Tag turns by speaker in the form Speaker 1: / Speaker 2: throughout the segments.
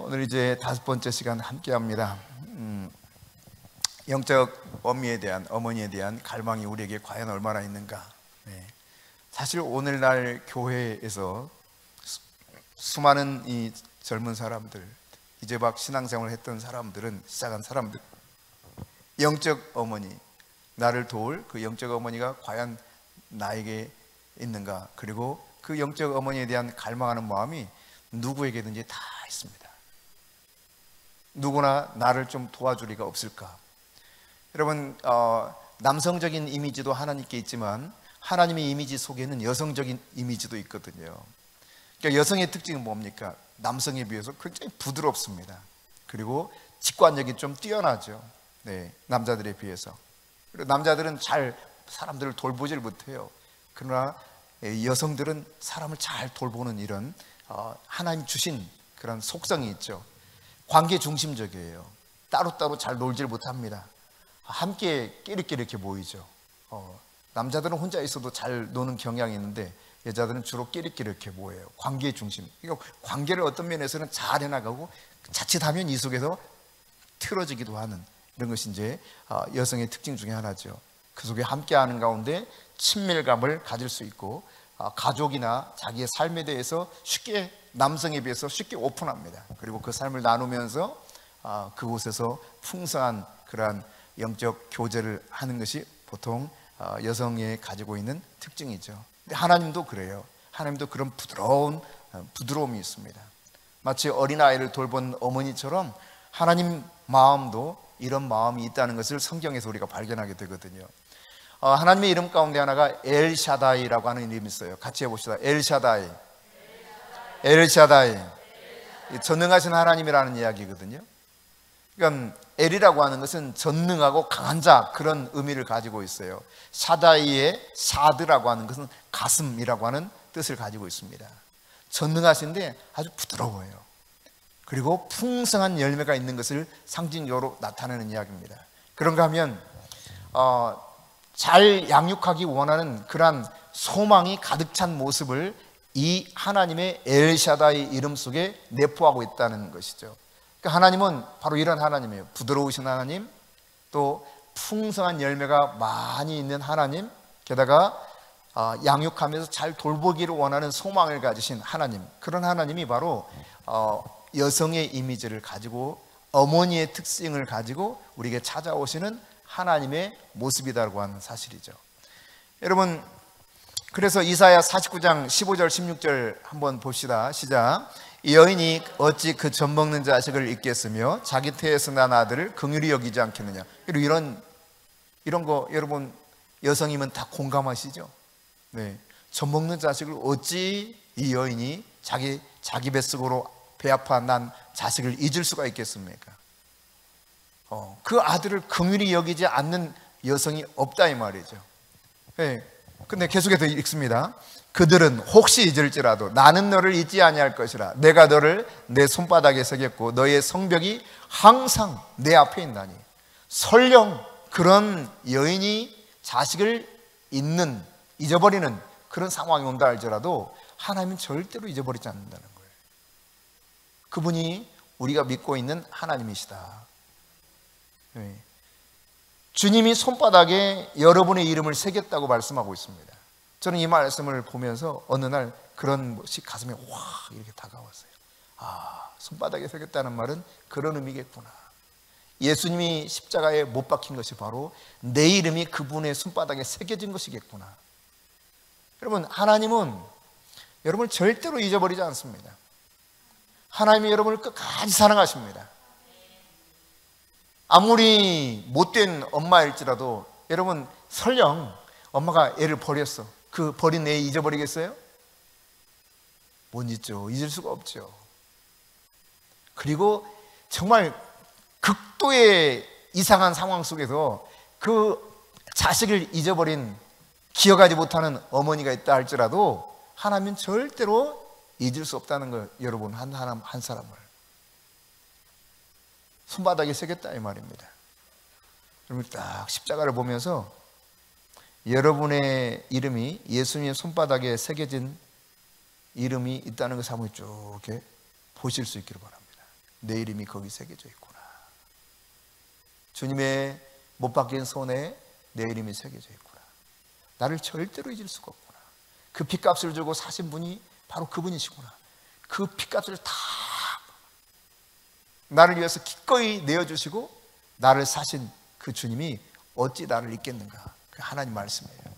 Speaker 1: 오늘 이제 5번째 시간 함께 합니다. 영적 어머니에 대한 갈망이 우리에게 과연 얼마나 있는가. 사실 오늘날 교회에서 수많은 이 젊은 사람들, 이제 막 신앙생활을 했던 사람들은, 시작한 사람들, 영적 어머니, 나를 도울 그 영적 어머니가 과연 나에게 있는가, 그리고 그 영적 어머니에 대한 갈망하는 마음이 누구에게든지 다 있습니다. 누구나 나를 좀 도와줄 리가 없을까? 여러분, 남성적인 이미지도 하나님께 있지만 하나님의 이미지 속에는 여성적인 이미지도 있거든요. 그러니까 여성의 특징은 뭡니까? 남성에 비해서 굉장히 부드럽습니다. 그리고 직관력이 좀 뛰어나죠. 남자들에 비해서. 그리고 남자들은 잘 사람들을 돌보질 못해요. 그러나 여성들은 사람을 잘 돌보는 이런 하나님 주신 그런 속성이 있죠. 관계 중심적이에요. 따로따로 잘 놀질 못합니다. 함께 끼리끼리 이렇게 모이죠. 남자들은 혼자 있어도 잘 노는 경향이 있는데 여자들은 주로 끼리끼리 이렇게 모여요. 관계 중심. 그러니까 관계를 어떤 면에서는 잘 해나가고 자칫하면 이 속에서 틀어지기도 하는 이런 것이 이제 여성의 특징 중에 하나죠. 그 속에 함께하는 가운데 친밀감을 가질 수 있고 가족이나 자기의 삶에 대해서 쉽게, 남성에 비해서 쉽게 오픈합니다. 그리고 그 삶을 나누면서 그곳에서 풍성한 그러한 영적 교제를 하는 것이 보통 여성이 가지고 있는 특징이죠. 근데 하나님도 그래요. 하나님도 그런 부드러움이 있습니다. 마치 어린아이를 돌본 어머니처럼 하나님 마음도 이런 마음이 있다는 것을 성경에서 우리가 발견하게 되거든요. 하나님의 이름 가운데 하나가 엘샤다이라고 하는 이름이 있어요. 같이 해봅시다. 엘샤다이. 엘샤다이. 전능하신 하나님이라는 이야기거든요. 그러니까 엘이라고 하는 것은 전능하고 강한 자, 그런 의미를 가지고 있어요. 샤다이의 샤드라고 하는 것은 가슴이라고 하는 뜻을 가지고 있습니다. 전능하신데 아주 부드러워요. 그리고 풍성한 열매가 있는 것을 상징적으로 나타내는 이야기입니다. 그런가 하면 잘 양육하기 원하는 그러한 소망이 가득 찬 모습을 이 하나님의 엘샤다이 이름 속에 내포하고 있다는 것이죠. 그러니까 하나님은 바로 이런 하나님이에요. 부드러우신 하나님, 또 풍성한 열매가 많이 있는 하나님, 게다가 양육하면서 잘 돌보기를 원하는 소망을 가지신 하나님, 그런 하나님이 바로 여성의 이미지를 가지고 어머니의 특징을 가지고 우리에게 찾아오시는 하나님의 모습이라고 하는 사실이죠. 여러분, 그래서 이사야 49장 15절 16절 한번 봅시다. 시작. 이 여인이 어찌 그 젖 먹는 자식을 잊겠으며 자기 태에서 난 아들을 긍휼히 여기지 않겠느냐. 그리고 이런 거 여러분 여성이면 다 공감하시죠? 젖 먹는 자식을 어찌 이 여인이 자기 뱃속으로 배 아파 난 자식을 잊을 수가 있겠습니까? 그 아들을 긍휼히 여기지 않는 여성이 없다 이 말이죠. 근데 계속해서 읽습니다. 그들은 혹시 잊을지라도 나는 너를 잊지 아니할 것이라. 내가 너를 내 손바닥에 새겼고 너의 성벽이 항상 내 앞에 있나니. 설령 그런 여인이 자식을 잊어버리는 그런 상황이 온다 할지라도 하나님은 절대로 잊어버리지 않는다는 거예요. 그분이 우리가 믿고 있는 하나님이시다. 주님이 손바닥에 여러분의 이름을 새겼다고 말씀하고 있습니다. 저는 이 말씀을 보면서 어느 날 그런 것이 가슴에 확 이렇게 다가왔어요. 손바닥에 새겼다는 말은 그런 의미겠구나. 예수님이 십자가에 못 박힌 것이 바로 내 이름이 그분의 손바닥에 새겨진 것이겠구나. 여러분, 하나님은 여러분을 절대로 잊어버리지 않습니다. 하나님이 여러분을 끝까지 사랑하십니다. 아무리 못된 엄마일지라도 여러분, 설령 엄마가 애를 버렸어. 그 버린 애 잊어버리겠어요? 못 잊죠. 잊을 수가 없죠. 그리고 정말 극도의 이상한 상황 속에서 그 자식을 잊어버린, 기억하지 못하는 어머니가 있다 할지라도 하나님은 절대로 잊을 수 없다는 거예요. 여러분, 한 사람을 손바닥에 새겼다 이 말입니다. 여러분, 딱 십자가를 보면서 여러분의 이름이 예수님의 손바닥에 새겨진 이름이 있다는 것을 한번 쭉 이렇게 보실 수 있기를 바랍니다. 내 이름이 거기 새겨져 있구나. 주님의 못 박힌 손에 내 이름이 새겨져 있구나. 나를 절대로 잊을 수가 없구나. 그 핏값을 주고 사신 분이 바로 그분이시구나. 그 핏값을 다 나를 위해서 기꺼이 내어주시고 나를 사신 그 주님이 어찌 나를 잊겠는가. 그 하나님 말씀이에요.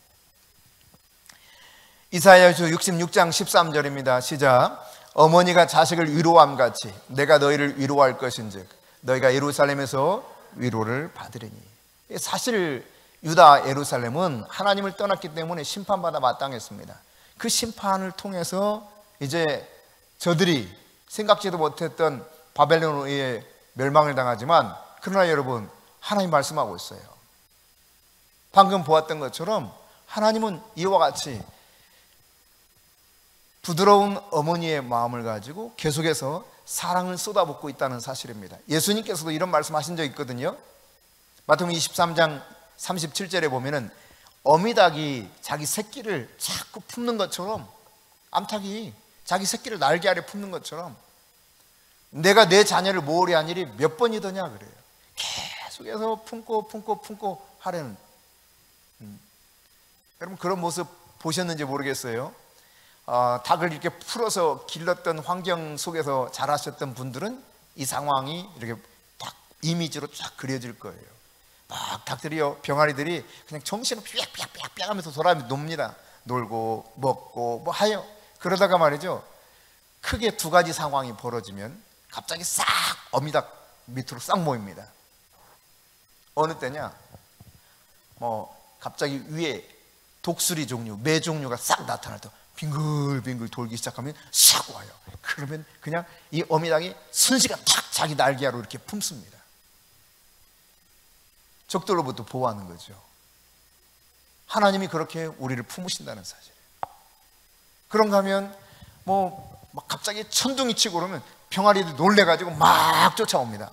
Speaker 1: 이사야서 66장 13절입니다. 시작. 어머니가 자식을 위로함 같이 내가 너희를 위로할 것인즉 너희가 예루살렘에서 위로를 받으리니. 사실 유다 예루살렘은 하나님을 떠났기 때문에 심판받아 마땅했습니다. 그 심판을 통해서 이제 저들이 생각지도 못했던 바벨론에 의해 멸망을 당하지만, 그러나 여러분, 하나님 말씀하고 있어요. 방금 보았던 것처럼 하나님은 이와 같이 부드러운 어머니의 마음을 가지고 계속해서 사랑을 쏟아붓고 있다는 사실입니다. 예수님께서도 이런 말씀하신 적 있거든요. 마태복음 23장 37절에 보면은 어미닭이 자기 새끼를 자꾸 품는 것처럼, 암탉이 자기 새끼를 날개 아래 품는 것처럼 내가 내 자녀를 모으려 한 일이 몇 번이더냐 그래요. 계속해서 품고 하려는. 여러분, 그런 모습 보셨는지 모르겠어요. 닭을 이렇게 풀어서 길렀던 환경 속에서 자라셨던 분들은 이 상황이 이렇게 딱 이미지로 쫙 그려질 거예요. 막 닭들이요, 병아리들이 그냥 정신을 삐약삐약 하면서 돌아다니면서 놉니다. 놀고 먹고 뭐 하여. 그러다가 말이죠, 크게 두 가지 상황이 벌어지면 갑자기 싹 어미닭 밑으로 싹 모입니다. 어느 때냐, 갑자기 위에 독수리 종류, 매 종류가 싹 나타날 때 빙글빙글 돌기 시작하면 싹 와요. 그러면 그냥 이 어미닭이 순식간 탁 자기 날개로 이렇게 품습니다. 적들로부터 보호하는 거죠. 하나님이 그렇게 우리를 품으신다는 사실. 그런가 하면 막 갑자기 천둥이 치고 그러면 병아리들 놀래가지고 막 쫓아옵니다.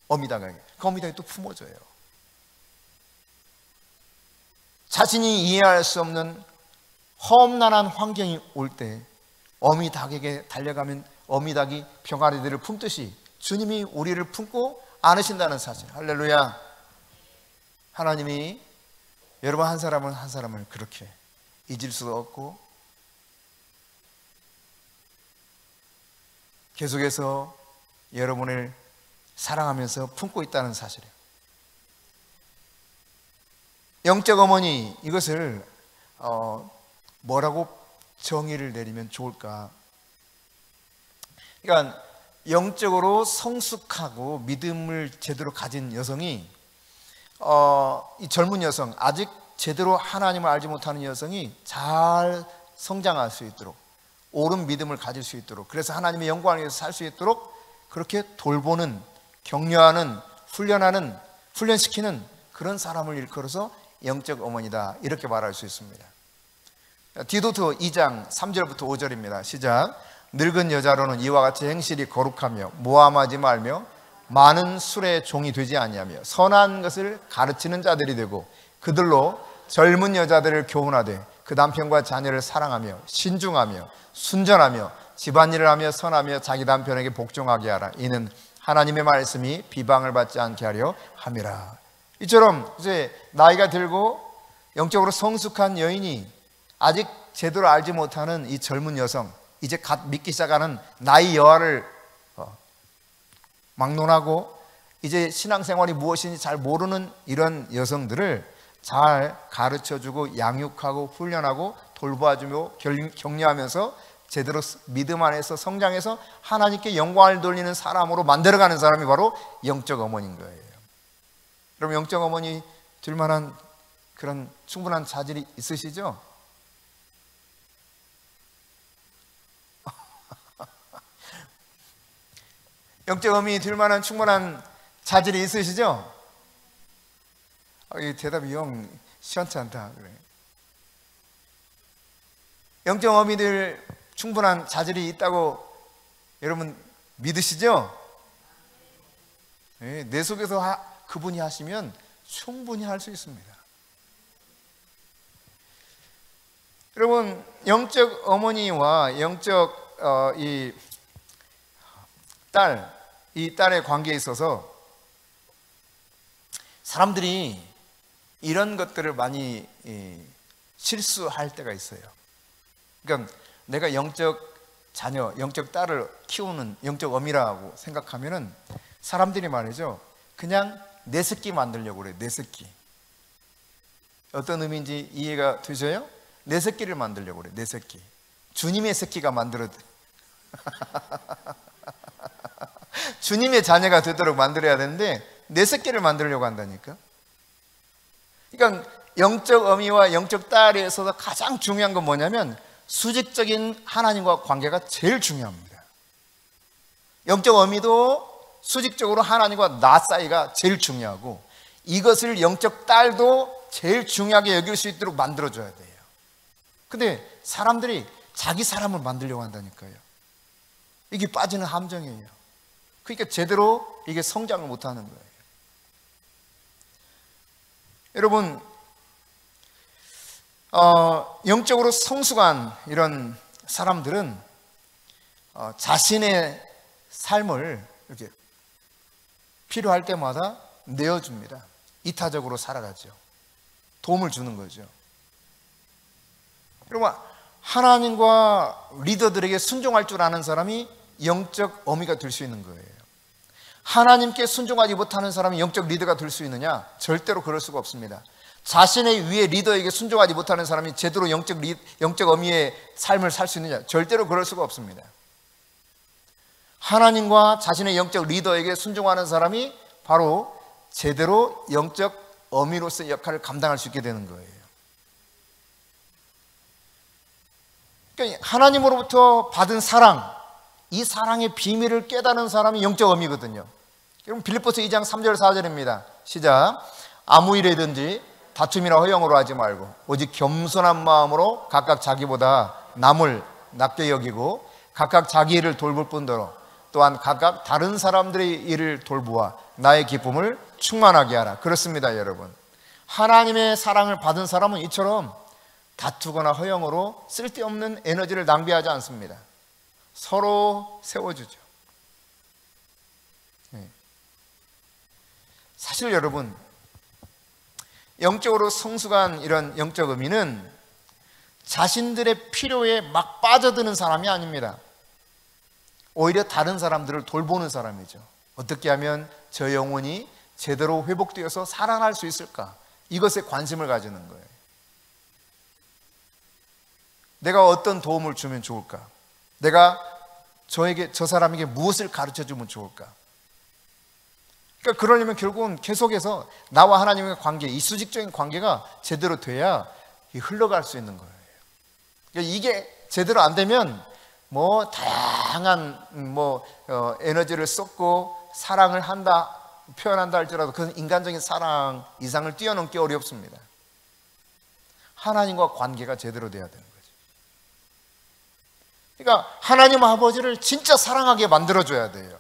Speaker 1: 어미닭에게. 그 어미닭이 또 품어줘요. 자신이 이해할 수 없는 험난한 환경이 올 때 어미닭에게 달려가면 어미닭이 병아리들을 품듯이 주님이 우리를 품고 안으신다는 사실. 할렐루야. 하나님이 여러분 한 사람은 한 사람을 그렇게 잊을 수도 없고 계속해서 여러분을 사랑하면서 품고 있다는 사실이에요. 영적 어머니, 이것을 뭐라고 정의를 내리면 좋을까? 그러니까 영적으로 성숙하고 믿음을 제대로 가진 여성이 이 젊은 여성, 아직 제대로 하나님을 알지 못하는 여성이 잘 성장할 수 있도록, 옳은 믿음을 가질 수 있도록, 그래서 하나님의 영광을 위해서 살 수 있도록 그렇게 돌보는, 격려하는, 훈련시키는 그런 사람을 일컬어서 영적 어머니다, 이렇게 말할 수 있습니다. 디도서 2장 3절부터 5절입니다. 시작. 늙은 여자로는 이와 같이 행실이 거룩하며 모함하지 말며 많은 술의 종이 되지 아니하며 선한 것을 가르치는 자들이 되고 그들로 젊은 여자들을 교훈하되 그 남편과 자녀를 사랑하며 신중하며 순전하며 집안일을 하며 선하며 자기 남편에게 복종하게 하라. 이는 하나님의 말씀이 비방을 받지 않게 하려 함이라. 이처럼 이제 나이가 들고 영적으로 성숙한 여인이 아직 제대로 알지 못하는 이 젊은 여성, 이제 갓 믿기 시작하는 나이 여하를 막론하고 이제 신앙생활이 무엇인지 잘 모르는 이런 여성들을 잘 가르쳐주고 양육하고 훈련하고 돌봐주며 격려하면서 제대로 믿음 안에서 성장해서 하나님께 영광을 돌리는 사람으로 만들어가는 사람이 바로 영적 어머니인 거예요. 그럼 영적 어머니 될 만한 그런 충분한 자질이 있으시죠? 영적 어머니 될 만한 충분한 자질이 있으시죠? 이 대답이 영 시원치 않다 그래. 영적 어머니들 충분한 자질이 있다고 여러분 믿으시죠? 네, 내 속에서 그분이 하시면 충분히 할 수 있습니다. 여러분, 영적 어머니와 영적 이 딸, 이 딸의 관계에 있어서 사람들이 이런 것들을 많이 실수할 때가 있어요. 그러니까 내가 영적 자녀, 영적 딸을 키우는 영적 어미라고 생각하면은 사람들이 말이죠, 그냥 내 새끼 만들려고 그래요. 내 새끼. 어떤 의미인지 이해가 되셔요? 내 새끼를 만들려고 그래요. 내 새끼. 주님의 새끼가 만들어도 주님의 자녀가 되도록 만들어야 되는데 내 새끼를 만들려고 한다니까. 그러니까 영적 어미와 영적 딸에 있어서 가장 중요한 건 뭐냐면 수직적인 하나님과 관계가 제일 중요합니다. 영적 어미도 수직적으로 하나님과 나 사이가 제일 중요하고, 이것을 영적 딸도 제일 중요하게 여길 수 있도록 만들어줘야 돼요. 근데 사람들이 자기 사람을 만들려고 한다니까요. 이게 빠지는 함정이에요. 그러니까 제대로 이게 성장을 못하는 거예요. 여러분, 영적으로 성숙한 이런 사람들은 자신의 삶을 이렇게 필요할 때마다 내어줍니다. 이타적으로 살아가죠. 도움을 주는 거죠. 여러분, 하나님과 리더들에게 순종할 줄 아는 사람이 영적 어미가 될 수 있는 거예요. 하나님께 순종하지 못하는 사람이 영적 리더가 될 수 있느냐? 절대로 그럴 수가 없습니다. 자신의 위에 리더에게 순종하지 못하는 사람이 제대로 영적 어미의 삶을 살 수 있느냐? 절대로 그럴 수가 없습니다. 하나님과 자신의 영적 리더에게 순종하는 사람이 바로 제대로 영적 어미로서의 역할을 감당할 수 있게 되는 거예요. 그러니까 하나님으로부터 받은 사랑, 이 사랑의 비밀을 깨닫는 사람이 영적 어미거든요. 여러분, 빌립보서 2장 3절 4절입니다. 시작. 아무 일이든지 다툼이나 허영으로 하지 말고 오직 겸손한 마음으로 각각 자기보다 남을 낮게 여기고 각각 자기 일을 돌볼 뿐더러 또한 각각 다른 사람들의 일을 돌보아 나의 기쁨을 충만하게 하라. 그렇습니다, 여러분. 하나님의 사랑을 받은 사람은 이처럼 다투거나 허영으로 쓸데없는 에너지를 낭비하지 않습니다. 서로 세워주죠. 사실 여러분, 영적으로 성숙한 이런 영적 의미는 자신들의 필요에 막 빠져드는 사람이 아닙니다. 오히려 다른 사람들을 돌보는 사람이죠. 어떻게 하면 저 영혼이 제대로 회복되어서 살아날 수 있을까? 이것에 관심을 가지는 거예요. 내가 어떤 도움을 주면 좋을까? 내가 저 사람에게 무엇을 가르쳐 주면 좋을까? 그러니까 그러려면 결국은 계속해서 나와 하나님의 관계, 이 수직적인 관계가 제대로 돼야 흘러갈 수 있는 거예요. 그러니까 이게 제대로 안 되면 뭐 다양한 에너지를 쏟고 사랑을 한다, 표현한다 할지라도 그건 인간적인 사랑 이상을 뛰어넘기 어렵습니다. 하나님과 관계가 제대로 돼야 되는 거죠. 그러니까 하나님 아버지를 진짜 사랑하게 만들어줘야 돼요.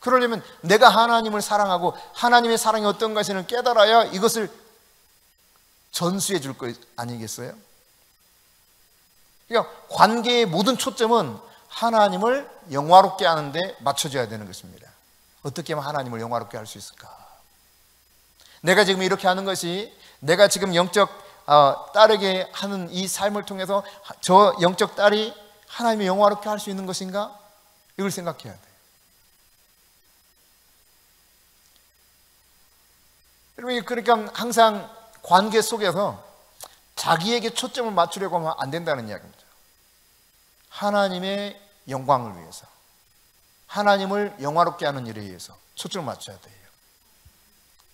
Speaker 1: 그러려면 내가 하나님을 사랑하고 하나님의 사랑이 어떤 것인지를 깨달아야 이것을 전수해 줄 거 아니겠어요? 그러니까 관계의 모든 초점은 하나님을 영화롭게 하는 데 맞춰져야 되는 것입니다. 어떻게 하면 하나님을 영화롭게 할 수 있을까? 내가 지금 이렇게 하는 것이 내가 지금 영적 딸에게 하는 이 삶을 통해서 저 영적 딸이 하나님을 영화롭게 할 수 있는 것인가? 이걸 생각해야 돼요. 여러분, 그러니까 항상 관계 속에서 자기에게 초점을 맞추려고 하면 안 된다는 이야기입니다. 하나님의 영광을 위해서, 하나님을 영화롭게 하는 일에 의해서 초점을 맞춰야 돼요.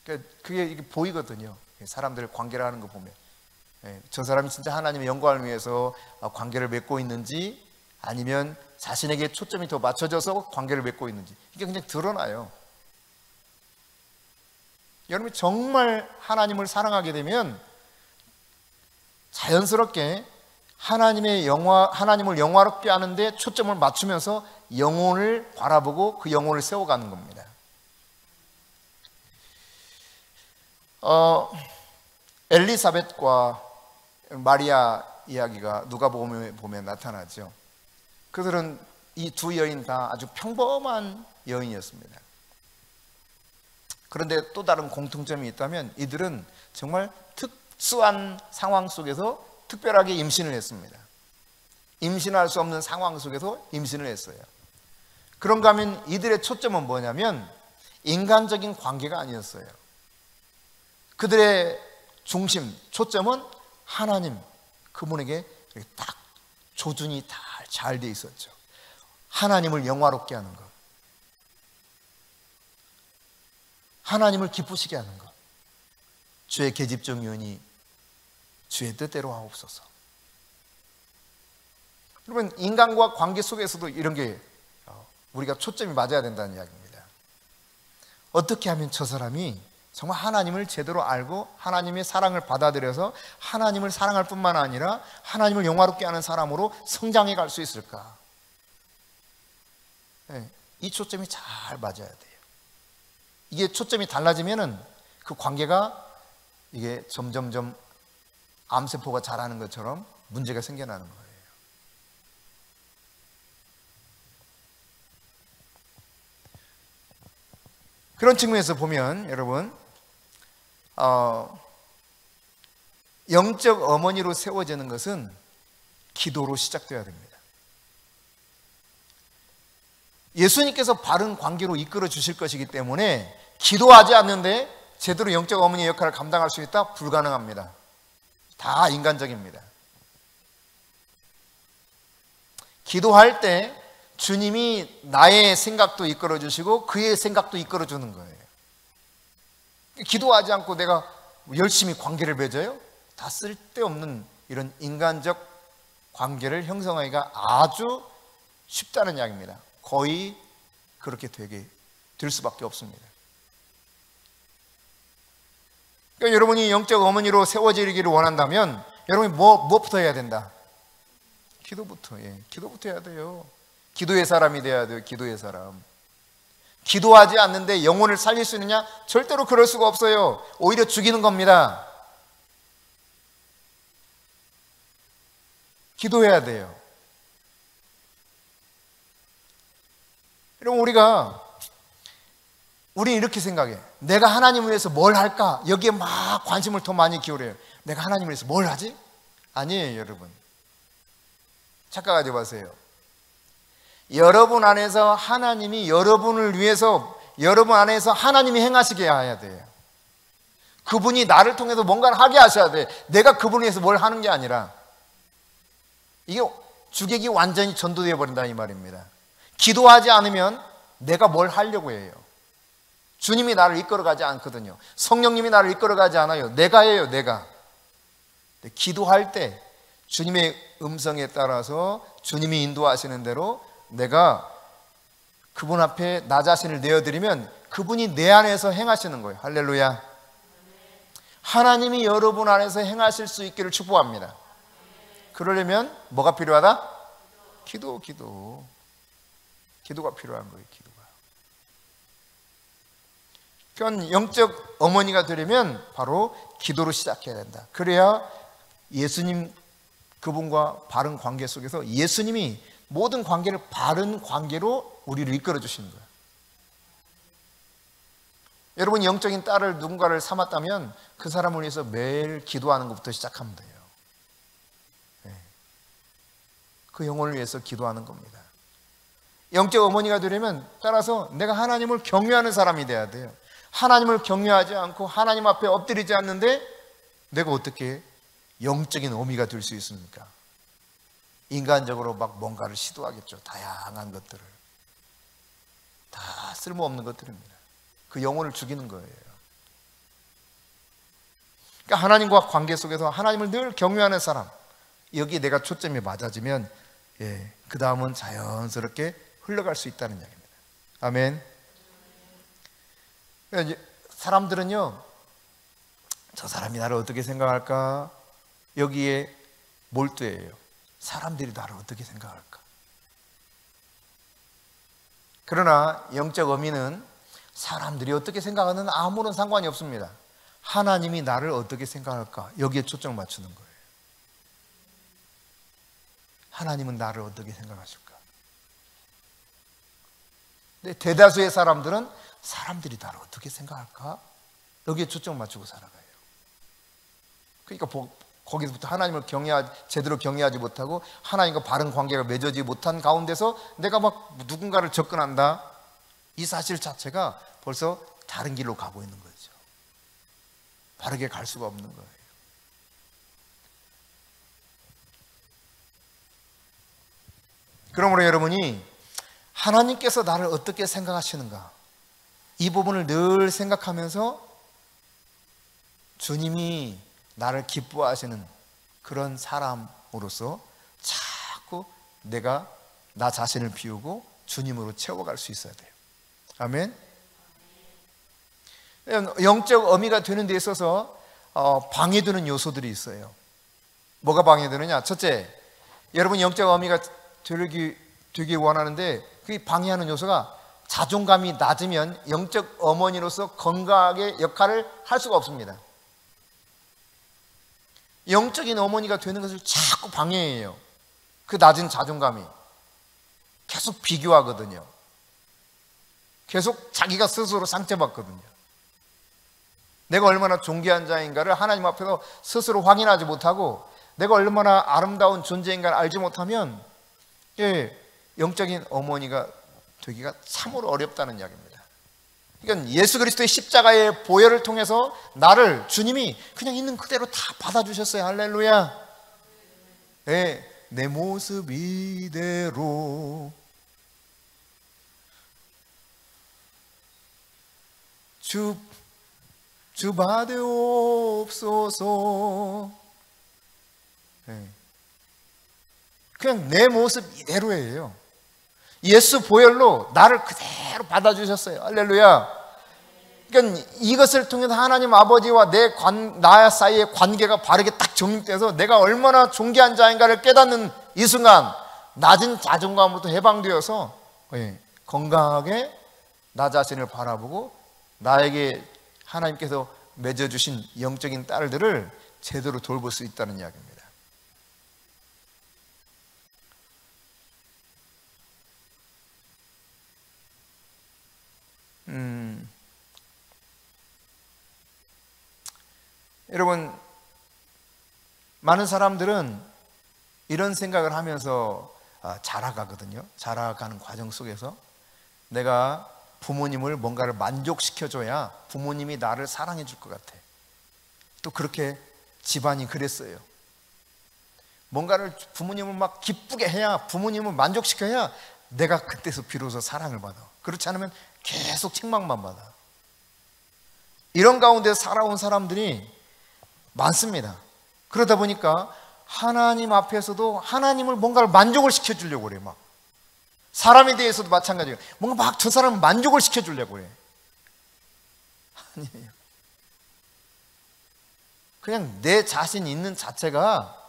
Speaker 1: 그러니까 그게 이게 보이거든요. 사람들 관계를 하는 거 보면 저 사람이 진짜 하나님의 영광을 위해서 관계를 맺고 있는지 아니면 자신에게 초점이 더 맞춰져서 관계를 맺고 있는지 이게 그냥 드러나요. 여러분이 정말 하나님을 사랑하게 되면 자연스럽게 하나님을 영화롭게 하는데 초점을 맞추면서 영혼을 바라보고 그 영혼을 세워가는 겁니다. 엘리사벳과 마리아 이야기가 누가복음에 보면 나타나죠. 그들은 이 두 여인 다 아주 평범한 여인이었습니다. 그런데 또 다른 공통점이 있다면 이들은 정말 특수한 상황 속에서 특별하게 임신을 했습니다. 임신할 수 없는 상황 속에서 임신을 했어요. 그런가 하면 이들의 초점은 뭐냐면 인간적인 관계가 아니었어요. 그들의 중심, 초점은 하나님, 그분에게 딱 조준이 잘 돼 있었죠. 하나님을 영화롭게 하는 것, 하나님을 기쁘시게 하는 것, 주의 계집종이오니 주의 뜻대로 하옵소서. 여러분, 인간과 관계 속에서도 이런 게 우리가 초점이 맞아야 된다는 이야기입니다. 어떻게 하면 저 사람이 정말 하나님을 제대로 알고 하나님의 사랑을 받아들여서 하나님을 사랑할 뿐만 아니라 하나님을 영화롭게 하는 사람으로 성장해 갈 수 있을까? 이 초점이 잘 맞아야 돼요. 이게 초점이 달라지면은 그 관계가 이게 점점점 암세포가 자라는 것처럼 문제가 생겨나는 거예요. 그런 측면에서 보면 여러분, 영적 어머니로 세워지는 것은 기도로 시작되어야 됩니다. 예수님께서 바른 관계로 이끌어 주실 것이기 때문에 기도하지 않는데 제대로 영적 어머니의 역할을 감당할 수 있다? 불가능합니다. 다 인간적입니다. 기도할 때 주님이 나의 생각도 이끌어 주시고 그의 생각도 이끌어 주는 거예요. 기도하지 않고 내가 열심히 관계를 맺어요? 다 쓸데없는 이런 인간적 관계를 형성하기가 아주 쉽다는 이야기입니다. 거의 그렇게 될 수밖에 없습니다. 그러니까 여러분이 영적 어머니로 세워지기를 원한다면 여러분이 무엇부터 해야 된다? 기도부터. 기도부터 해야 돼요. 기도의 사람이 돼야 돼요. 기도의 사람. 기도하지 않는데 영혼을 살릴 수 있느냐? 절대로 그럴 수가 없어요. 오히려 죽이는 겁니다. 기도해야 돼요. 여러분, 우리는 이렇게 생각해. 내가 하나님을 위해서 뭘 할까? 여기에 막 관심을 더 많이 기울여요. 내가 하나님을 위해서 뭘 하지? 아니에요, 여러분. 착각하지 마세요. 여러분 안에서 하나님이 여러분을 위해서, 여러분 안에서 하나님이 행하시게 해야 돼요. 그분이 나를 통해서 뭔가를 하게 하셔야 돼. 내가 그분을 위해서 뭘 하는 게 아니라. 이게 주객이 완전히 전도되어 버린다 이 말입니다. 기도하지 않으면 내가 뭘 하려고 해요. 주님이 나를 이끌어가지 않거든요. 성령님이 나를 이끌어가지 않아요. 내가 해요, 내가. 기도할 때 주님의 음성에 따라서 주님이 인도하시는 대로 내가 그분 앞에 나 자신을 내어드리면 그분이 내 안에서 행하시는 거예요. 할렐루야. 하나님이 여러분 안에서 행하실 수 있기를 축복합니다. 그러려면 뭐가 필요하다? 기도가 필요한 거예요. 기도가. 그러니까 영적 어머니가 되려면 바로 기도로 시작해야 된다. 그래야 예수님 그분과 바른 관계 속에서 예수님이 모든 관계를 바른 관계로 우리를 이끌어 주시는 거예요. 여러분이 영적인 딸을 누군가를 삼았다면 그 사람을 위해서 매일 기도하는 것부터 시작하면 돼요. 그 영혼을 위해서 기도하는 겁니다. 영적 어머니가 되려면 따라서 내가 하나님을 경외하는 사람이 돼야 돼요. 하나님을 경외하지 않고 하나님 앞에 엎드리지 않는데 내가 어떻게 영적인 어미가 될 수 있습니까? 인간적으로 막 뭔가를 시도하겠죠. 다양한 것들을. 다 쓸모없는 것들입니다. 그 영혼을 죽이는 거예요. 그러니까 하나님과 관계 속에서 하나님을 늘 경외하는 사람, 여기에 내가 초점이 맞아지면 그 다음은 자연스럽게 흘러갈 수 있다는 이야기입니다. 아멘. 사람들은요, 저 사람이 나를 어떻게 생각할까? 여기에 몰두해요. 사람들이 나를 어떻게 생각할까? 그러나 영적 어미는 사람들이 어떻게 생각하는 아무런 상관이 없습니다. 하나님이 나를 어떻게 생각할까? 여기에 초점을 맞추는 거예요. 하나님은 나를 어떻게 생각하실까? 근데 대다수의 사람들은 사람들이 나를 어떻게 생각할까? 여기에 초점을 맞추고 살아가요. 그러니까 거기서부터 하나님을 제대로 경외하지 못하고 하나님과 바른 관계가 맺어지지 못한 가운데서 내가 막 누군가를 접근한다, 이 사실 자체가 벌써 다른 길로 가고 있는 거죠. 바르게 갈 수가 없는 거예요. 그러므로 여러분이 하나님께서 나를 어떻게 생각하시는가, 이 부분을 늘 생각하면서 주님이 나를 기뻐하시는 그런 사람으로서 자꾸 내가 나 자신을 비우고 주님으로 채워갈 수 있어야 돼요. 아멘. 영적 어미가 되는 데 있어서 방해되는 요소들이 있어요. 뭐가 방해되느냐? 첫째, 여러분 영적 어미가 되기 원하는데 그 방해하는 요소가 자존감이 낮으면 영적 어머니로서 건강하게 역할을 할 수가 없습니다. 영적인 어머니가 되는 것을 자꾸 방해해요. 그 낮은 자존감이 계속 비교하거든요. 계속 자기가 스스로 상처받거든요. 내가 얼마나 존귀한 자인가를 하나님 앞에서 스스로 확인하지 못하고 내가 얼마나 아름다운 존재인가를 알지 못하면 영적인 어머니가 되기가 참으로 어렵다는 이야기입니다. 그러니까 예수 그리스도의 십자가의 보혈을 통해서 나를 주님이 그냥 있는 그대로 다 받아주셨어요. 할렐루야. 네, 내 모습 이대로 주 받으옵소서. 네. 그냥 내 모습 이대로예요. 예수 보혈로 나를 그대로 받아주셨어요. 할렐루야. 그러니까 이것을 통해서 하나님 아버지와 나 사이의 관계가 바르게 딱 정립돼서 내가 얼마나 존귀한 자인가를 깨닫는 이 순간 낮은 자존감으로부터 해방되어서 건강하게 나 자신을 바라보고 나에게 하나님께서 맺어주신 영적인 딸들을 제대로 돌볼 수 있다는 이야기입니다. 여러분, 많은 사람들은 이런 생각을 하면서 자라가거든요. 자라가는 과정 속에서 내가 부모님을 뭔가를 만족시켜줘야 부모님이 나를 사랑해 줄 것 같아. 또 그렇게 집안이 그랬어요. 뭔가를 부모님을 막 기쁘게 해야, 부모님을 만족시켜야 내가 그때서 비로소 사랑을 받아. 그렇지 않으면 계속 책망만 받아. 이런 가운데 살아온 사람들이 많습니다. 그러다 보니까 하나님 앞에서도 하나님을 뭔가를 만족을 시켜주려고 그래. 막 사람에 대해서도 마찬가지예요. 뭔가 막 저 사람을 만족을 시켜주려고 그래. 아니에요. 그냥 내 자신 있는 자체가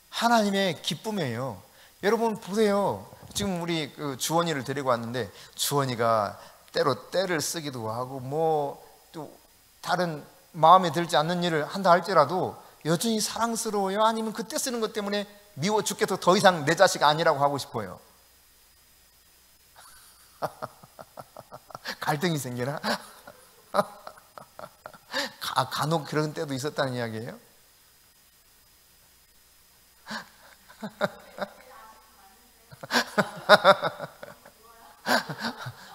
Speaker 1: 하나님의 기쁨이에요. 여러분 보세요. 지금 우리 주원이를 데리고 왔는데 주원이가 때로 때를 쓰기도 하고 뭐 또 다른 마음에 들지 않는 일을 한다 할지라도 여전히 사랑스러워요? 아니면 그때 쓰는 것 때문에 미워 죽겠어 더 이상 내 자식 아니라고 하고 싶어요? 갈등이 생기나? 간혹 그런 때도 있었다는 이야기예요?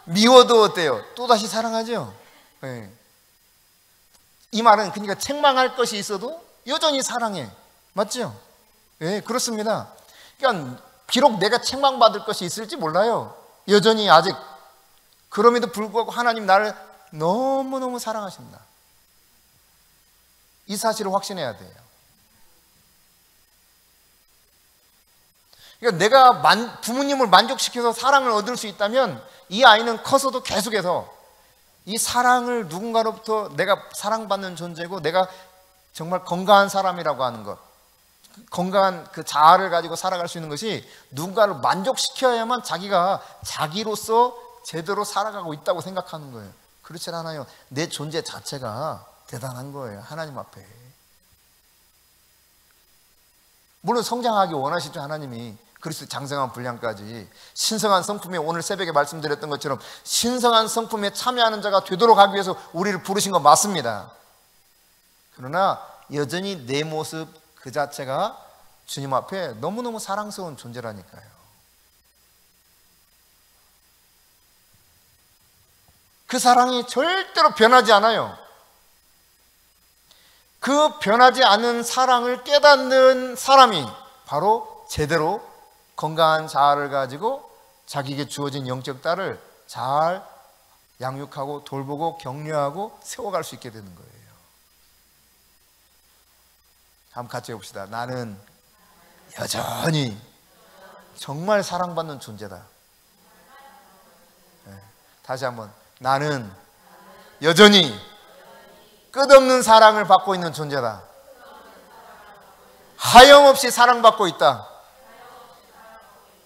Speaker 1: 미워도 어때요? 또다시 사랑하죠? 네. 이 말은 그러니까 책망할 것이 있어도 여전히 사랑해. 맞죠? 네, 그렇습니다. 그러니까 비록 내가 책망받을 것이 있을지 몰라요. 여전히 아직 그럼에도 불구하고 하나님 나를 너무너무 사랑하십니다. 이 사실을 확신해야 돼요. 그러니까 내가 부모님을 만족시켜서 사랑을 얻을 수 있다면 이 아이는 커서도 계속해서 이 사랑을 누군가로부터 내가 사랑받는 존재고 내가 정말 건강한 사람이라고 하는 것, 건강한 그 자아를 가지고 살아갈 수 있는 것이 누군가를 만족시켜야만 자기가 자기로서 제대로 살아가고 있다고 생각하는 거예요. 그렇지 않아요. 내 존재 자체가 대단한 거예요. 하나님 앞에. 물론 성장하기 원하시죠, 하나님이. 그리스도 장성한 분량까지 신성한 성품에, 오늘 새벽에 말씀드렸던 것처럼 신성한 성품에 참여하는 자가 되도록 하기 위해서 우리를 부르신 건 맞습니다. 그러나 여전히 내 모습 그 자체가 주님 앞에 너무너무 사랑스러운 존재라니까요. 그 사랑이 절대로 변하지 않아요. 그 변하지 않는 사랑을 깨닫는 사람이 바로 제대로 건강한 자아를 가지고 자기에게 주어진 영적 딸을 잘 양육하고 돌보고 격려하고 세워갈 수 있게 되는 거예요. 한번 같이 해봅시다. 나는 여전히 정말 사랑받는 존재다. 네. 다시 한번. 나는 여전히 끝없는 사랑을 받고 있는 존재다. 하염없이 사랑받고 있다.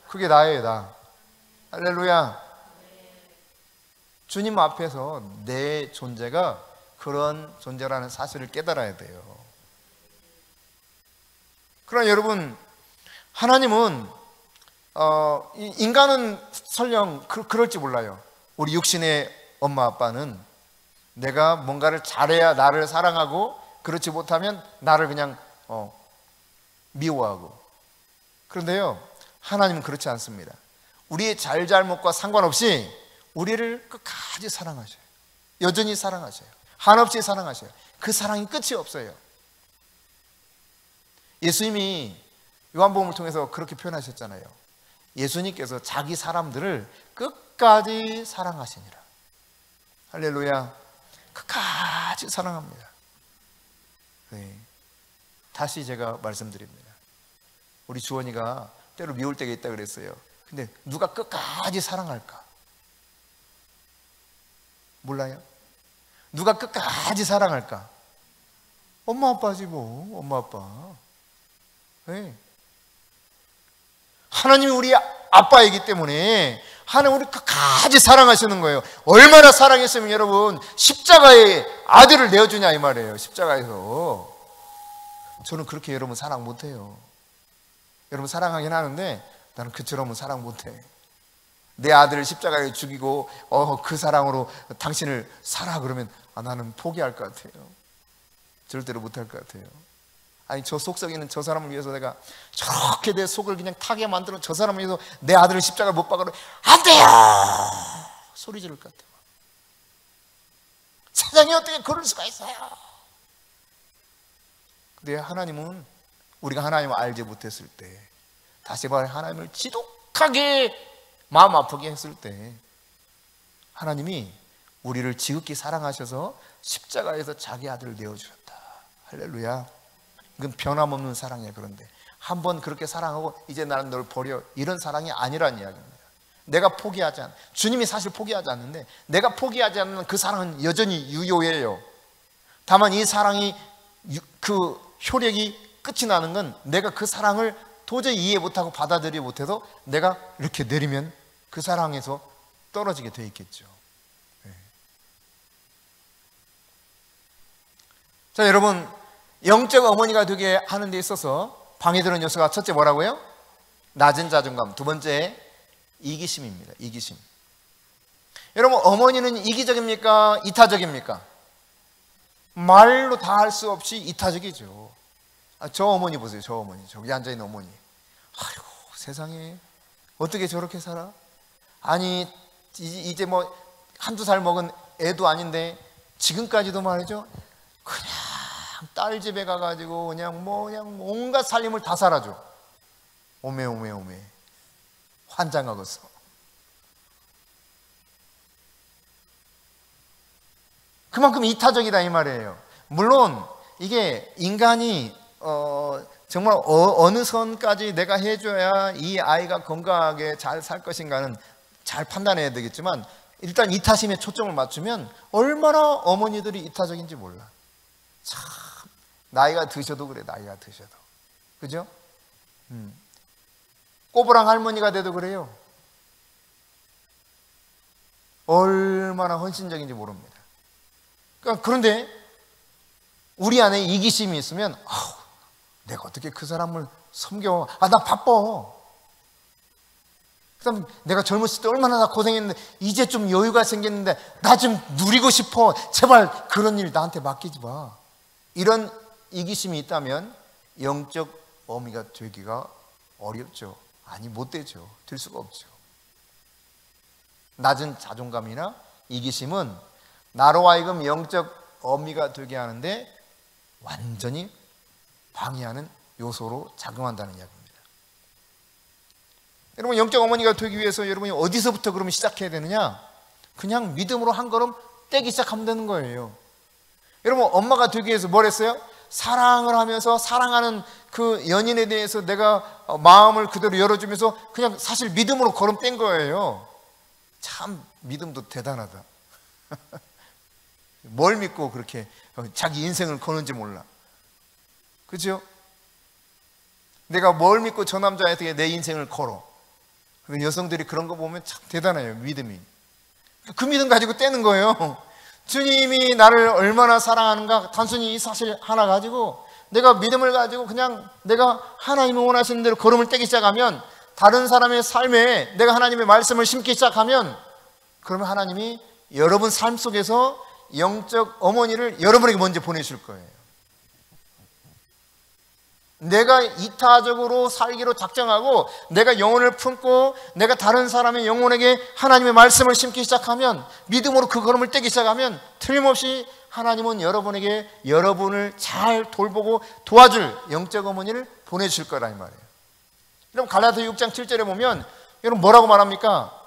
Speaker 1: 그게 나예요, 나. 할렐루야. 주님 앞에서 내 존재가 그런 존재라는 사실을 깨달아야 돼요. 그러나 여러분, 하나님은 인간은 설령 그럴지 몰라요. 우리 육신의 엄마 아빠는 내가 뭔가를 잘해야 나를 사랑하고, 그렇지 못하면 나를 그냥 미워하고. 그런데요, 하나님은 그렇지 않습니다. 우리의 잘잘못과 상관없이 우리를 끝까지 사랑하셔요. 여전히 사랑하셔요. 한없이 사랑하셔요. 그 사랑이 끝이 없어요. 예수님이 요한복음을 통해서 그렇게 표현하셨잖아요. 예수님께서 자기 사람들을 끝까지 사랑하시니라. 할렐루야. 끝까지 사랑합니다. 네. 다시 제가 말씀드립니다. 우리 주원이가 때로 미울 때가 있다 그랬어요. 근데 누가 끝까지 사랑할까? 몰라요? 누가 끝까지 사랑할까? 엄마 아빠지 뭐. 엄마 아빠. 네. 하나님이 우리 아빠이기 때문에 하나님 우리 끝까지 사랑하시는 거예요. 얼마나 사랑했으면 여러분 십자가에 아들을 내어주냐 이 말이에요. 십자가에서. 저는 그렇게 여러분 사랑 못해요. 여러분 사랑하긴 하는데 나는 그처럼은 사랑 못해. 내 아들을 십자가에 죽이고 그 사랑으로 당신을 살아 그러면 나는 포기할 것 같아요. 절대로 못할 것 같아요. 아니 저 속썩이는 저 사람을 위해서 내가 저렇게 내 속을 그냥 타게 만들어 저 사람을 위해서 내 아들을 십자가에 못 박으러 안 돼요! 소리 지를 것 같아요. 세상에 어떻게 그럴 수가 있어요? 근데 하나님은 우리가 하나님을 알지 못했을 때, 다시 말해 하나님을 지독하게 마음 아프게 했을 때 하나님이 우리를 지극히 사랑하셔서 십자가에서 자기 아들을 내어주셨다. 할렐루야. 이건 변함없는 사랑이에요. 그런데 한번 그렇게 사랑하고 이제 나는 널 버려, 이런 사랑이 아니란 이야기입니다. 내가 포기하지 않아. 주님이 사실 포기하지 않는데 내가 포기하지 않는 그 사랑은 여전히 유효해요. 다만 이 사랑이 그 효력이 끝이 나는 건 내가 그 사랑을 도저히 이해 못하고 받아들이지 못해서 내가 이렇게 내리면 그 사랑에서 떨어지게 돼 있겠죠. 네. 자, 여러분, 영적 어머니가 되게 하는 데 있어서 방해되는 요소가 첫째 뭐라고요? 낮은 자존감. 두 번째 이기심입니다. 이기심. 여러분, 어머니는 이기적입니까? 이타적입니까? 말로 다 할 수 없이 이타적이죠. 저 어머니 보세요. 저 어머니, 저기 앉아있는 어머니. 아이고 세상에 어떻게 저렇게 살아? 아니 이제 뭐 한두 살 먹은 애도 아닌데 지금까지도 말이죠, 그냥 딸 집에 가가지고 그냥 온갖 살림을 다 살아줘. 오메 환장하겠어. 그만큼 이타적이다 이 말이에요. 물론 이게 인간이 정말 어느 선까지 내가 해줘야 이 아이가 건강하게 잘 살 것인가는 잘 판단해야 되겠지만, 일단 이타심에 초점을 맞추면 얼마나 어머니들이 이타적인지 몰라. 참 나이가 드셔도 그래. 나이가 드셔도. 그죠? 꼬부랑 할머니가 돼도 그래요. 얼마나 헌신적인지 모릅니다. 그런데 우리 안에 이기심이 있으면 내가 어떻게 그 사람을 섬겨? 나 바빠. 그다음 내가 젊었을 때 얼마나 다 고생했는데 이제 좀 여유가 생겼는데 나 좀 누리고 싶어. 제발 그런 일 나한테 맡기지 마. 이런 이기심이 있다면 영적 어미가 되기가 어렵죠. 아니 못 되죠. 될 수가 없죠. 낮은 자존감이나 이기심은 나로 하여금 영적 어미가 되게 하는데 완전히 방해하는 요소로 작용한다는 이야기입니다. 여러분, 영적 어머니가 되기 위해서 여러분이 어디서부터 그러면 시작해야 되느냐? 그냥 믿음으로 한 걸음 떼기 시작하면 되는 거예요. 여러분, 엄마가 되기 위해서 뭘 했어요? 사랑을 하면서 사랑하는 그 연인에 대해서 내가 마음을 그대로 열어주면서 그냥 사실 믿음으로 걸음 뗀 거예요. 참 믿음도 대단하다. 뭘 믿고 그렇게 자기 인생을 거는지 몰라. 그죠? 내가 뭘 믿고 저 남자한테 내 인생을 걸어. 여성들이 그런 거 보면 참 대단해요. 믿음이. 그 믿음 가지고 떼는 거예요. 주님이 나를 얼마나 사랑하는가 단순히 이 사실 하나 가지고 내가 믿음을 가지고 그냥 내가 하나님이 원하시는 대로 걸음을 떼기 시작하면, 다른 사람의 삶에 내가 하나님의 말씀을 심기 시작하면, 그러면 하나님이 여러분 삶 속에서 영적 어머니를 여러분에게 먼저 보내실 거예요. 내가 이타적으로 살기로 작정하고 내가 영혼을 품고 내가 다른 사람의 영혼에게 하나님의 말씀을 심기 시작하면, 믿음으로 그 걸음을 떼기 시작하면 틀림없이 하나님은 여러분에게 여러분을 잘 돌보고 도와줄 영적 어머니를 보내주실 거라는 말이에요. 여러분, 갈라디아 6장 7절에 보면 여러분 뭐라고 말합니까?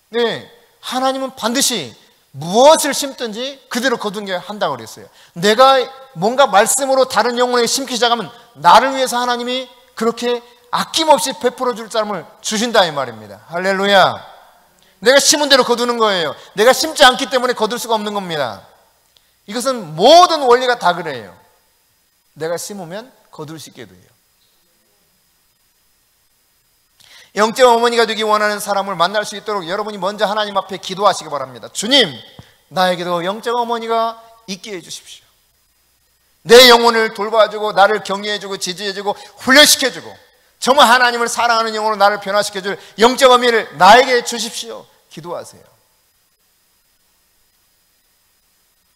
Speaker 1: 네, 하나님은 반드시 무엇을 심든지 그대로 거두게 한다고 그랬어요. 내가 뭔가 말씀으로 다른 영혼에게 심기 시작하면 나를 위해서 하나님이 그렇게 아낌없이 베풀어 줄 사람을 주신다 이 말입니다. 할렐루야. 내가 심은 대로 거두는 거예요. 내가 심지 않기 때문에 거둘 수가 없는 겁니다. 이것은 모든 원리가 다 그래요. 내가 심으면 거둘 수 있게 돼요. 영적 어머니가 되기 원하는 사람을 만날 수 있도록 여러분이 먼저 하나님 앞에 기도하시기 바랍니다. 주님, 나에게도 영적 어머니가 있게 해주십시오. 내 영혼을 돌봐주고 나를 격려해주고 지지해주고 훈련시켜주고 정말 하나님을 사랑하는 영혼으로 나를 변화시켜줄 영적 어머니를 나에게 주십시오. 기도하세요.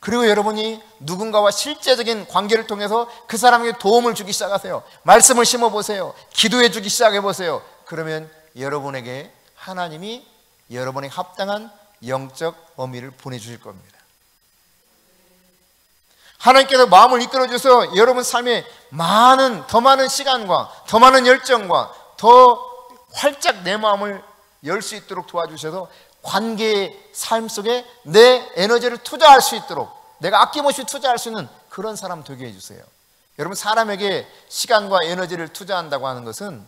Speaker 1: 그리고 여러분이 누군가와 실제적인 관계를 통해서 그 사람에게 도움을 주기 시작하세요. 말씀을 심어보세요. 기도해 주기 시작해보세요. 그러면 여러분에게 하나님이 여러분에게 합당한 영적 어미를 보내주실 겁니다. 하나님께서 마음을 이끌어 주셔서 여러분 삶에 더 많은 시간과 더 많은 열정과 더 활짝 내 마음을 열 수 있도록 도와주셔서 관계의 삶 속에 내 에너지를 투자할 수 있도록, 내가 아낌없이 투자할 수 있는 그런 사람 되게 해주세요. 여러분, 사람에게 시간과 에너지를 투자한다고 하는 것은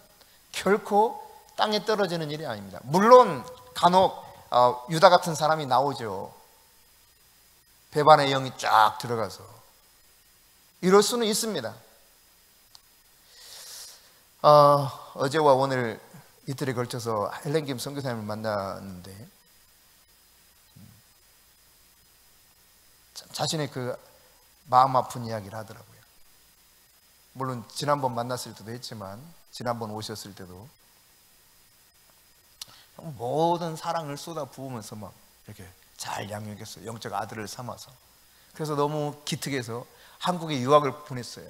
Speaker 1: 결코 땅에 떨어지는 일이 아닙니다. 물론 간혹 유다 같은 사람이 나오죠. 배반의 영이 쫙 들어가서 이럴 수는 있습니다. 어제와 오늘 이틀에 걸쳐서 헬렌 김 선교사님을 만났는데 자신의 그 마음 아픈 이야기를 하더라고요. 물론 지난번 만났을 때도 했지만 지난번 오셨을 때도 모든 사랑을 쏟아 부으면서 막 이렇게 잘 양육했어요. 영적 아들을 삼아서. 그래서 너무 기특해서 한국에 유학을 보냈어요.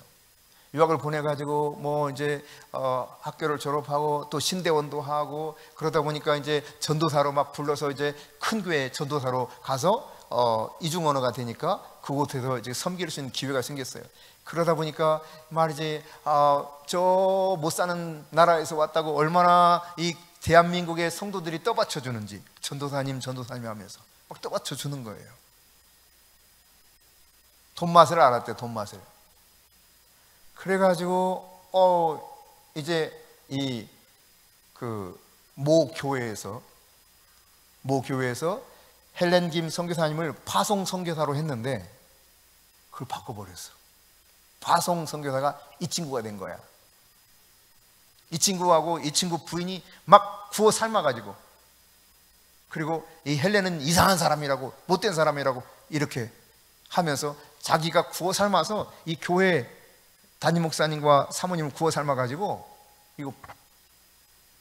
Speaker 1: 유학을 보내가지고 뭐 이제 학교를 졸업하고 또 신대원도 하고 그러다 보니까 이제 전도사로 막 불러서 이제 큰 교회 전도사로 가서 이중 언어가 되니까 그곳에서 이제 섬길 수 있는 기회가 생겼어요. 그러다 보니까 말이지 저 못 사는 나라에서 왔다고 얼마나 이 대한민국의 성도들이 떠받쳐 주는지 전도사님 하면서 막 떠받쳐 주는 거예요. 돈 맛을 알았대. 돈 맛을. 그래가지고 이제 이 그 모 교회에서 헬렌 김 선교사님을 파송 선교사로 했는데 그걸 바꿔버렸어. 파송 선교사가 이 친구가 된 거야. 이 친구하고 이 친구 부인이 막 구워 삶아가지고, 그리고 이 헬렌은 이상한 사람이라고 못된 사람이라고 이렇게 하면서 자기가 구워 삶아서 이 교회 담임 목사님과 사모님을 구워 삶아가지고 이거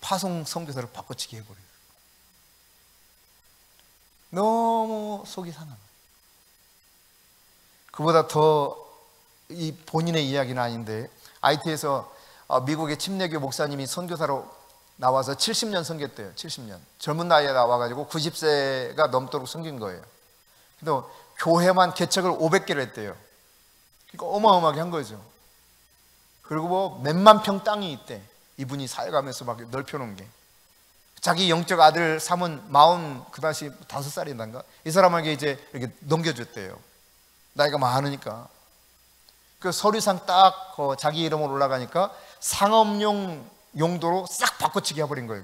Speaker 1: 파송 선교사를 바꿔치기 해버려요. 너무 속이 상한 거예요. 그보다 더 이 본인의 이야기는 아닌데, IT에서 미국의 침례교 목사님이 선교사로 나와서 70년 선교했대요. 70년. 젊은 나이에 나와가지고 90세가 넘도록 섬긴 거예요. 근데 교회만 개척을 500개를 했대요. 그러니까 어마어마하게 한 거죠. 그리고 뭐 몇만 평 땅이 있대. 이분이 살아가면서 막 넓혀놓은 게. 자기 영적 아들 삼은 그 당시 5살인가? 이 사람에게 이제 이렇게 넘겨줬대요. 나이가 많으니까. 그 서류상 딱 자기 이름으로 올라가니까 상업용 용도로 싹 바꿔치기 해버린 거예요.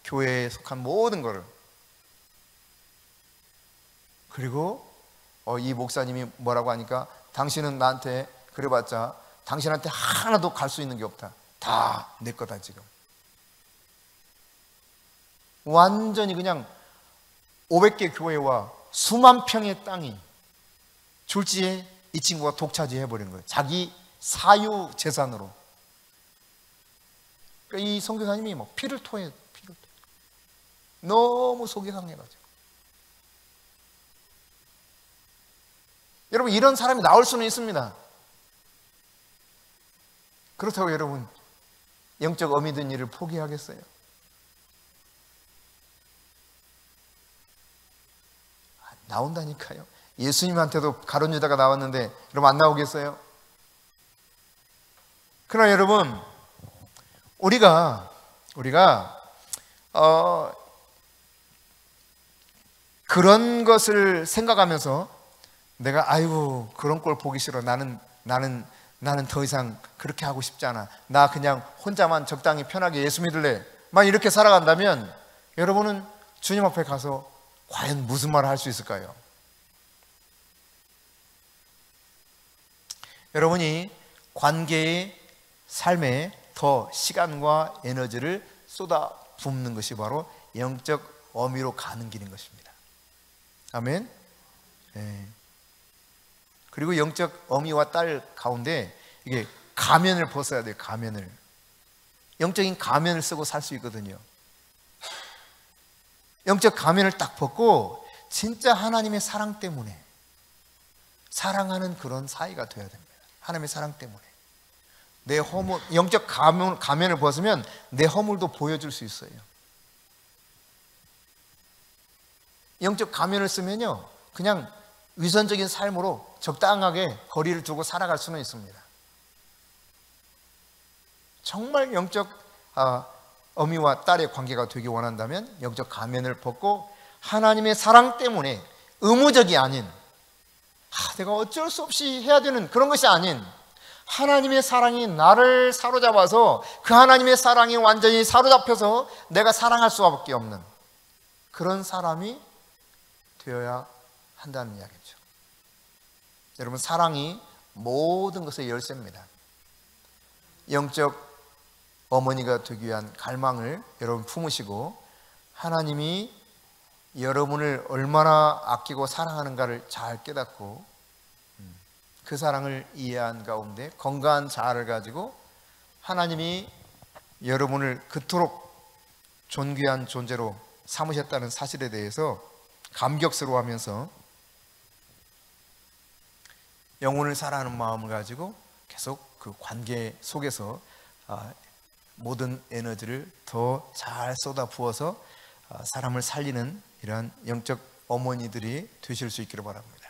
Speaker 1: 교회에 속한 모든 거를. 그리고 이 목사님이 뭐라고 하니까, 당신은 나한테 그래봤자 당신한테 하나도 갈 수 있는 게 없다. 다 내 거다 지금. 완전히 그냥 500개 교회와 수만 평의 땅이 졸지에 이 친구가 독차지 해버린 거예요. 자기 사유 재산으로. 그러니까 이 선교사님이 막 피를 토해요. 너무 속이 상해가지고. 여러분, 이런 사람이 나올 수는 있습니다. 그렇다고 여러분 영적 어미 된 일을 포기하겠어요? 나온다니까요. 예수님한테도 가룟 유다가 나왔는데 여러분 안 나오겠어요? 그러나 여러분, 우리가 그런 것을 생각하면서 내가 아이고 그런 꼴 보기 싫어. 나는 더 이상 그렇게 하고 싶지 않아. 나 그냥 혼자만 적당히 편하게 예수 믿을래. 막 이렇게 살아간다면 여러분은 주님 앞에 가서 과연 무슨 말을 할 수 있을까요? 여러분이 관계의 삶에 더 시간과 에너지를 쏟아 붓는 것이 바로 영적 어미로 가는 길인 것입니다. 아멘. 네. 그리고 영적 어미와 딸 가운데 이게 가면을 벗어야 돼요. 가면을. 영적인 가면을 쓰고 살 수 있거든요. 영적 가면을 딱 벗고 진짜 하나님의 사랑 때문에 사랑하는 그런 사이가 되어야 됩니다. 하나님의 사랑 때문에. 내 허물, 영적 가면을 벗으면 내 허물도 보여줄 수 있어요. 영적 가면을 쓰면요, 그냥 위선적인 삶으로 적당하게 거리를 두고 살아갈 수는 있습니다. 정말 영적 어미와 딸의 관계가 되기 원한다면 영적 가면을 벗고 하나님의 사랑 때문에 의무적이 아닌, 내가 어쩔 수 없이 해야 되는 그런 것이 아닌, 하나님의 사랑이 나를 사로잡아서 그 하나님의 사랑이 완전히 사로잡혀서 내가 사랑할 수밖에 없는 그런 사람이 되어야 한다는 이야기죠. 여러분, 사랑이 모든 것의 열쇠입니다. 영적 어머니가 되기 위한 갈망을 여러분 품으시고, 하나님이 여러분을 얼마나 아끼고 사랑하는가를 잘 깨닫고 그 사랑을 이해한 가운데 건강한 자아를 가지고 하나님이 여러분을 그토록 존귀한 존재로 삼으셨다는 사실에 대해서 감격스러워하면서 영혼을 사랑하는 마음을 가지고 계속 그 관계 속에서 모든 에너지를 더 잘 쏟아 부어서 사람을 살리는 이러한 영적 어머니들이 되실 수 있기를 바랍니다.